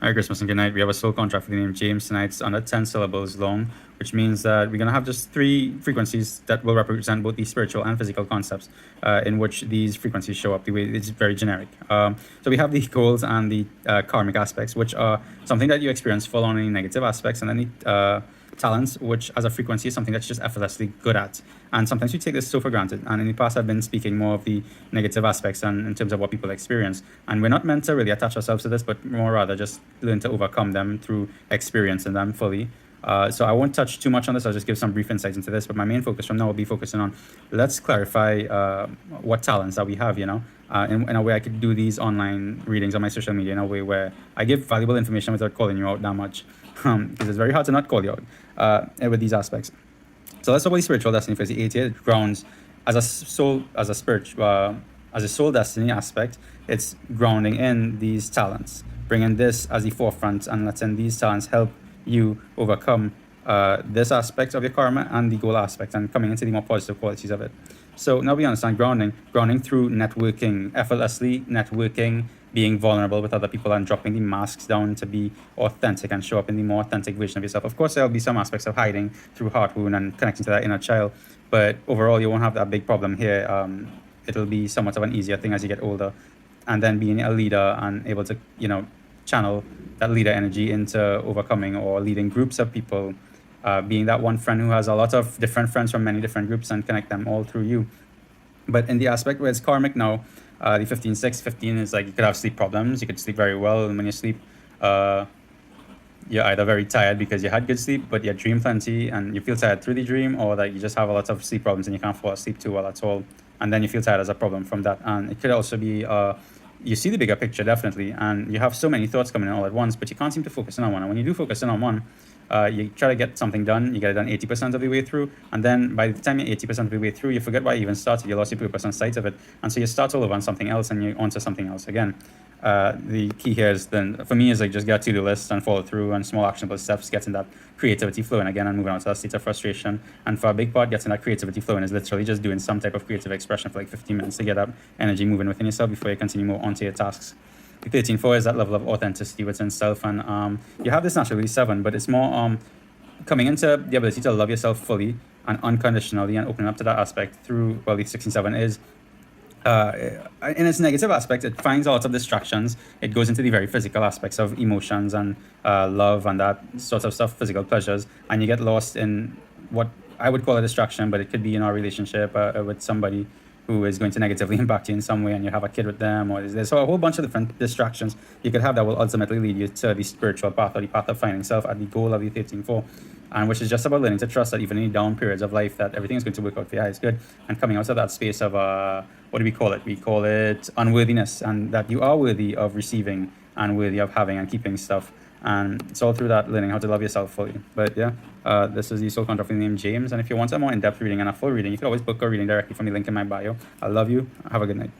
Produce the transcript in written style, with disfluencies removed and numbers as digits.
Merry Christmas and good night. We have a soul contract for the name James tonight. It's under 10 syllables long, which means that we're going to have just 3 frequencies that will represent both the spiritual and physical concepts in which these frequencies show up. The way it's very generic. So we have the goals and the karmic aspects, which are something that you experience full on any negative aspects, and then the talents, which as a frequency is something that's just effortlessly good at. And sometimes we take this so for granted. And in the past, I've been speaking more of the negative aspects and in terms of what people experience. And we're not meant to really attach ourselves to this, but more rather just learn to overcome them through experiencing them fully. So I won't touch too much on this. I'll just give some brief insights into this. But my main focus from now will be focusing on, let's clarify what talents that we have, in a way I could do these online readings on my social media in a way where I give valuable information without calling you out that much. Because it's very hard to not call you out with these aspects. So let's talk about the spiritual destiny first. The 88 grounds as a soul, as a soul destiny aspect. It's grounding in these talents, bringing this as the forefront, and letting these talents help you overcome this aspect of your karma and the goal aspect, and coming into the more positive qualities of it. So now we understand grounding through networking, effortlessly networking, being vulnerable with other people and dropping the masks down to be authentic and show up in the more authentic version of yourself. Of course, there'll be some aspects of hiding through heart wound and connecting to that inner child, but overall, you won't have that big problem here. It'll be somewhat of an easier thing as you get older, and then being a leader and able to, channel that leader energy into overcoming or leading groups of people, being that one friend who has a lot of different friends from many different groups and connect them all through you. But in the aspect where it's karmic now, the 15 is like you could have sleep problems. You could sleep very well, and when you sleep, you're either very tired because you had good sleep, but you dream plenty and you feel tired through the dream, or that you just have a lot of sleep problems and you can't fall asleep too well at all. And then you feel tired as a problem from that. And it could also be you see the bigger picture, definitely, and you have so many thoughts coming in all at once, but you can't seem to focus in on one. And when you do focus in on one, you try to get something done, you get it done 80% of the way through, and then by the time you're 80% of the way through, you forget why you even started, you lost your purpose and sight of it, and so you start all over on something else, and you're onto something else again. The key here is then, for me, is like just get a to-do list and follow through, and small actionable steps, getting that creativity flowing again and moving on to that state of frustration. And for a big part, getting that creativity flowing is literally just doing some type of creative expression for like 15 minutes to get that energy moving within yourself before you continue more onto your tasks. The 13-4 is that level of authenticity within self, and you have this naturally 7, but it's more coming into the ability to love yourself fully and unconditionally and opening up to that aspect through, well, the 16-7 is in its negative aspect, it finds a lot of distractions. It goes into the very physical aspects of emotions and love and that sort of stuff, physical pleasures, and you get lost in what I would call a distraction, but it could be in our relationship with somebody who is going to negatively impact you in some way, and you have a kid with them, or there's a whole bunch of different distractions you could have that will ultimately lead you to the spiritual path, or the path of finding self at the goal of the 13-4, and which is just about learning to trust that even in down periods of life, that everything is going to work out for your highest good, and coming out of that space of what do we call it? We call it unworthiness, and that you are worthy of receiving and worthy of having and keeping stuff. And it's all through that learning how to love yourself fully. But yeah, this is the soul contract named James. And if you want a more in-depth reading and a full reading, you can always book a reading directly from the link in my bio. I love you. Have a good night.